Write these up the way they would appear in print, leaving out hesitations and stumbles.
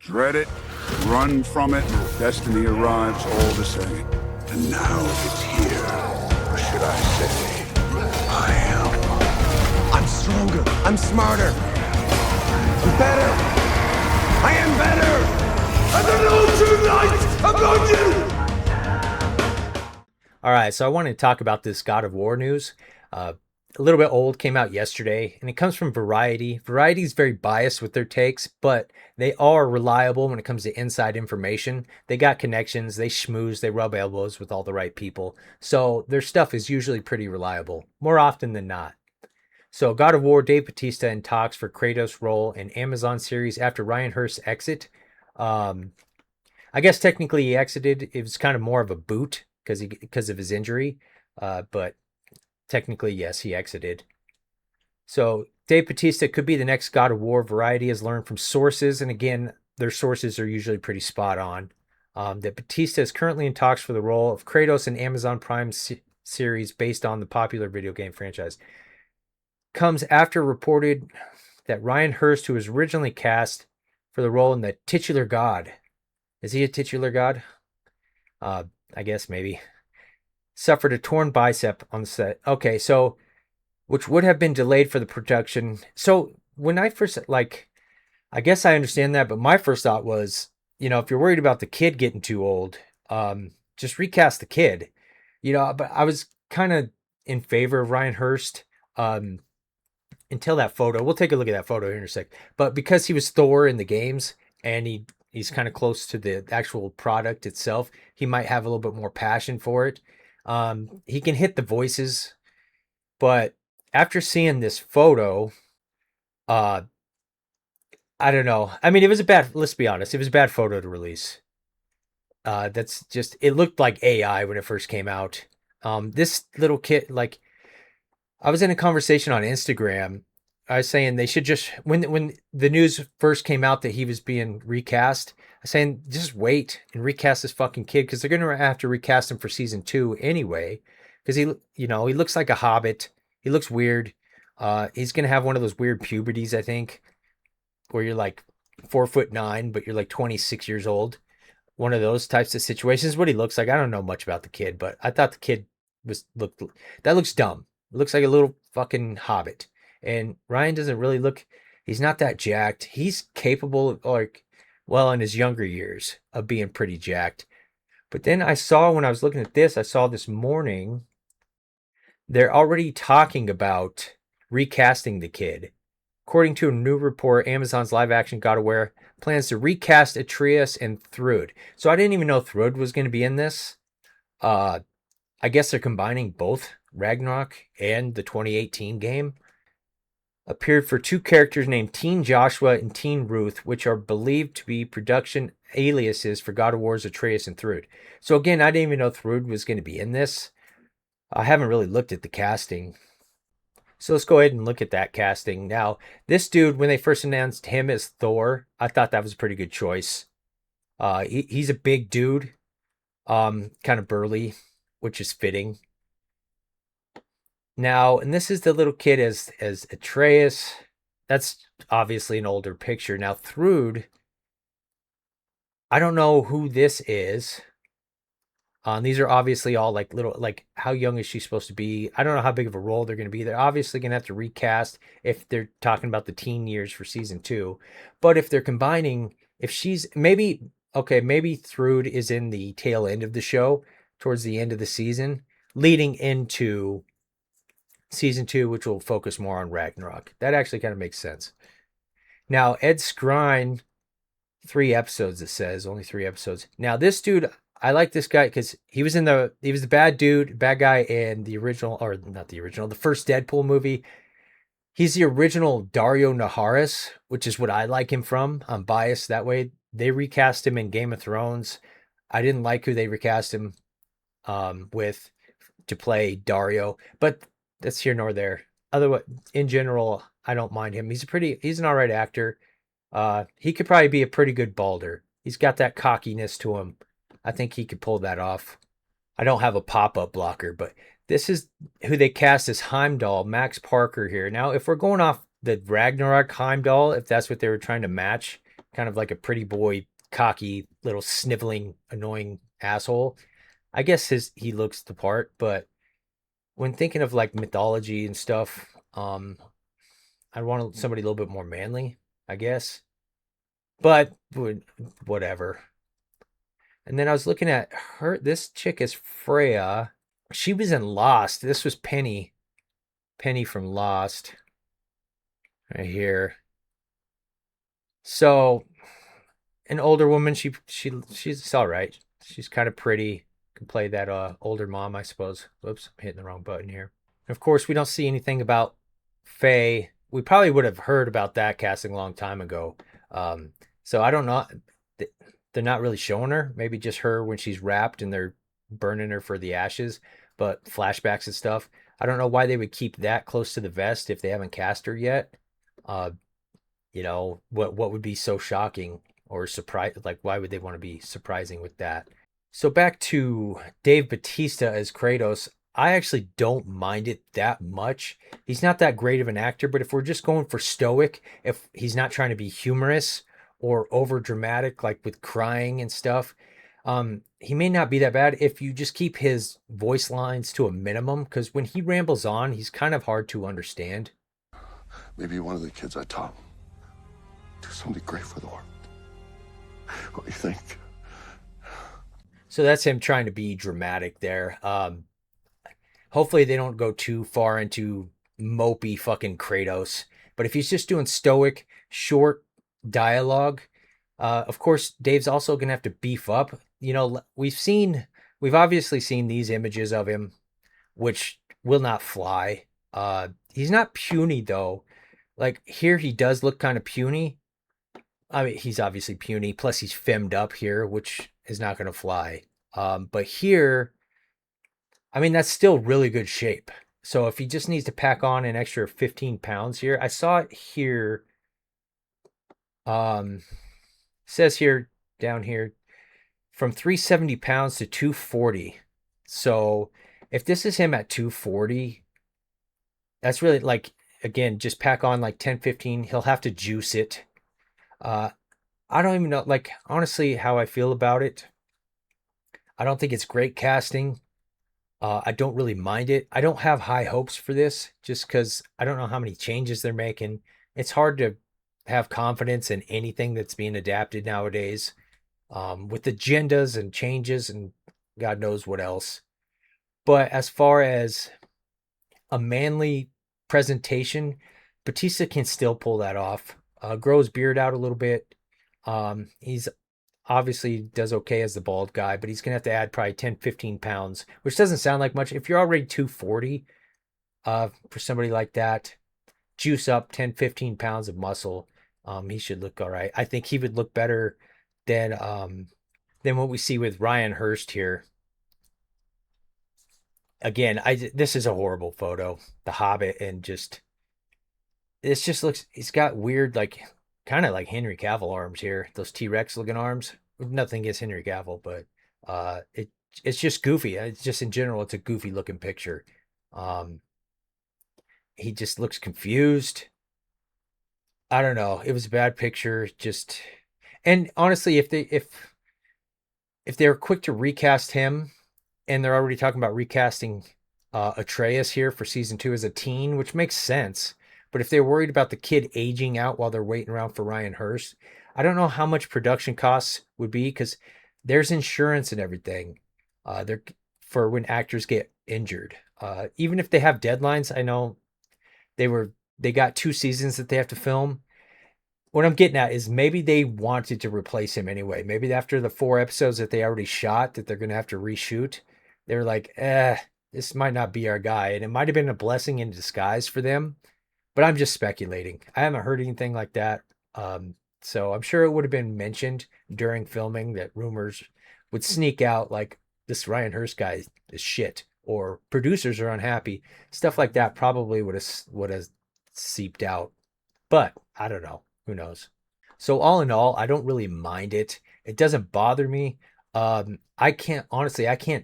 Dread it, run from it, destiny arrives all the same. And now it's here. Or should I say, I am. I'm stronger. I'm smarter. I'm better. I am better. And the no true light about you. All right, so I wanted to talk about this God of War news. A little bit old, came out yesterday, and it comes from Variety. Variety is very biased with their takes, but they are reliable when it comes to inside information. They got connections, they schmooze, they rub elbows with all the right people. So their stuff is usually pretty reliable, more often than not. So God of War, Dave Bautista in talks for Kratos' role in Amazon series after Ryan Hurst's exit. I guess technically he exited. It was kind of more of a boot because of his injury, but technically, yes, he exited. So Dave Bautista could be the next God of War. Variety has learned from sources, and again, their sources are usually pretty spot on. That Bautista is currently in talks for the role of Kratos in Amazon Prime series based on the popular video game franchise. Comes after reported that Ryan Hurst, who was originally cast for the role in the titular god, is he a titular god? I guess maybe. Suffered a torn bicep on the set. Okay, so which would have been delayed for the production. So when I first I guess I understand that, but my first thought was, if you're worried about the kid getting too old, just recast the kid. But I was kind of in favor of Ryan Hurst until that photo. We'll take a look at that photo here in a sec. But because he was Thor in the games and he's kind of close to the actual product itself, he might have a little bit more passion for it. He can hit the voices, but after seeing this photo, I don't know. I mean, let's be honest, it was a bad photo to release. It looked like AI when it first came out. This little kid, I was in a conversation on Instagram. I was saying they should just, when the news first came out that he was being recast, I was saying just wait and recast this fucking kid because they're going to have to recast him for season 2 anyway. Because he looks like a hobbit. He looks weird. He's going to have one of those weird puberties, I think, where you're like 4'9", but you're like 26 years old. One of those types of situations. What he looks like. I don't know much about the kid, but I thought the kid that looks dumb. It looks like a little fucking hobbit. And Ryan doesn't really he's not that jacked. He's capable, in his younger years, of being pretty jacked. But then when I was looking at this, I saw this morning, they're already talking about recasting the kid. According to a new report, Amazon's live-action God of War plans to recast Atreus and Thrud. So I didn't even know Thrud was going to be in this. I guess they're combining both Ragnarok and the 2018 game. Appeared for 2 characters named Teen Joshua and Teen Ruth, which are believed to be production aliases for God of War's Atreus and Thrud. So again, I didn't even know Thrud was going to be in this. I haven't really looked at the casting. So let's go ahead and look at that casting. Now, this dude, when they first announced him as Thor, I thought that was a pretty good choice. He's a big dude, kind of burly, which is fitting. Now, and this is the little kid as Atreus. That's obviously an older picture. Now, Thrud, I don't know who this is. These are obviously all how young is she supposed to be? I don't know how big of a role they're going to be. They're obviously going to have to recast if they're talking about the teen years for season 2. But if they're combining, maybe Thrud is in the tail end of the show, towards the end of the season, leading into season 2, which will focus more on Ragnarok. That actually kind of makes sense. Now, Ed Skrein, 3 episodes, it says, only 3 episodes. Now, this dude, I like this guy because he was the bad guy in the first Deadpool movie. He's the original Dario Naharis, which is what I like him from. I'm biased that way. They recast him in Game of Thrones. I didn't like who they recast him with to play Dario, but that's here nor there. Otherwise, in general, I don't mind him. He's an all right actor. He could probably be a pretty good Balder. He's got that cockiness to him. I think he could pull that off. I don't have a pop-up blocker, but this is who they cast as Heimdall, Max Parker here. Now, if we're going off the Ragnarok Heimdall, if that's what they were trying to match kind of like a pretty boy, cocky, little sniveling, annoying asshole. I guess he looks the part, but when thinking of like mythology and stuff, I want somebody a little bit more manly, I guess. But whatever. And then I was looking at her. This chick is Freya. She was in Lost. This was Penny. Penny from Lost. Right here. So, an older woman. She's all right. She's kind of pretty. Can play that older mom, I suppose. Whoops, I'm hitting the wrong button here. And of course, we don't see anything about Faye. We probably would have heard about that casting a long time ago. So I don't know. They're not really showing her. Maybe just her when she's wrapped and they're burning her for the ashes, but flashbacks and stuff. I don't know why they would keep that close to the vest if they haven't cast her yet. Uh, what would be so shocking or surprise? Like, why would they want to be surprising with that? So back to Dave Bautista as Kratos. I actually don't mind it that much. He's not that great of an actor, but if we're just going for stoic, if he's not trying to be humorous or over dramatic, like with crying and stuff, he may not be that bad if you just keep his voice lines to a minimum. Because when he rambles on, he's kind of hard to understand. Maybe one of the kids I taught do something great for the world. What do you think? So that's him trying to be dramatic there. Hopefully they don't go too far into mopey fucking Kratos. But if he's just doing stoic, short dialogue, of course, Dave's also going to have to beef up. We've obviously seen these images of him, which will not fly. He's not puny, though. Like, here he does look kind of puny. I mean, he's obviously puny. Plus, he's femmed up here, which is not going to fly. But here, I mean, that's still really good shape. So if he just needs to pack on an extra 15 pounds here, I saw it here. Says here, down here, from 370 pounds to 240. So if this is him at 240, that's really like, again, just pack on like 10, 15. He'll have to juice it. I don't even know, like, honestly, how I feel about it. I don't think it's great casting. I don't really mind it. I don't have high hopes for this just because I don't know how many changes they're making. It's hard to have confidence in anything that's being adapted nowadays, with agendas and changes and God knows what else. But as far as a manly presentation, Batista can still pull that off. Grow his beard out a little bit. He's obviously does okay as the bald guy, but he's going to have to add probably 10, 15 pounds, which doesn't sound like much. If you're already 240, for somebody like that, juice up 10, 15 pounds of muscle. He should look all right. I think he would look better than what we see with Ryan Hurst here. Again, this is a horrible photo. The Hobbit, and this just looks, he's got weird, like, kind of like Henry Cavill arms here. Those T-Rex looking arms. Nothing against Henry Cavill, but it's just goofy. It's just in general, it's a goofy looking picture. He just looks confused. I don't know. It was a bad picture. And honestly, if they're quick to recast him, and they're already talking about recasting Atreus here for season 2 as a teen, which makes sense. But if they're worried about the kid aging out while they're waiting around for Ryan Hurst, I don't know how much production costs would be, because there's insurance and everything for when actors get injured. Even if they have deadlines, I know they got 2 seasons that they have to film. What I'm getting at is maybe they wanted to replace him anyway. Maybe after the 4 episodes that they already shot that they're going to have to reshoot, they're like, this might not be our guy. And it might have been a blessing in disguise for them. But I'm just speculating. I haven't heard anything like that. So I'm sure it would have been mentioned during filming that rumors would sneak out like, this Ryan Hurst guy is shit, or producers are unhappy. Stuff like that probably would have seeped out. But I don't know. Who knows? So all in all, I don't really mind it. It doesn't bother me. I can't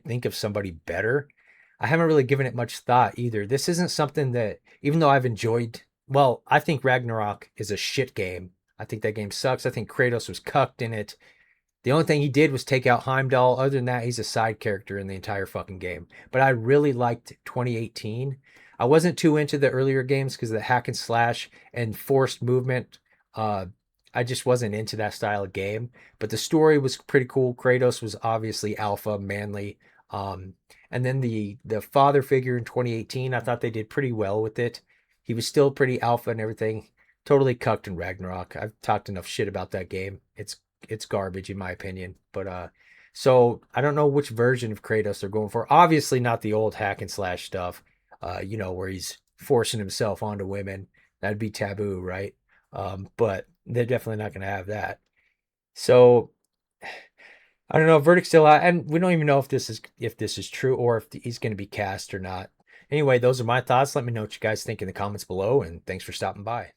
think of somebody better. I haven't really given it much thought either. This isn't something that, even though I've enjoyed, well, I think Ragnarok is a shit game. I think that game sucks. I think Kratos was cucked in it. The only thing he did was take out Heimdall. Other than that, he's a side character in the entire fucking game. But I really liked 2018. I wasn't too into the earlier games because of the hack and slash and forced movement. Uh, I just wasn't into that style of game. But the story was pretty cool. Kratos was obviously alpha, manly. And then the father figure in 2018, I thought they did pretty well with it. He was still pretty alpha and everything. Totally cucked in Ragnarok. I've talked enough shit about that game. It's garbage in my opinion. But so I don't know which version of Kratos they're going for. Obviously not the old hack and slash stuff. Where he's forcing himself onto women. That'd be taboo, right? But they're definitely not gonna have that. So I don't know. Verdict's still out, and we don't even know if this is true or if he's going to be cast or not. Anyway, those are my thoughts. Let me know what you guys think in the comments below, and thanks for stopping by.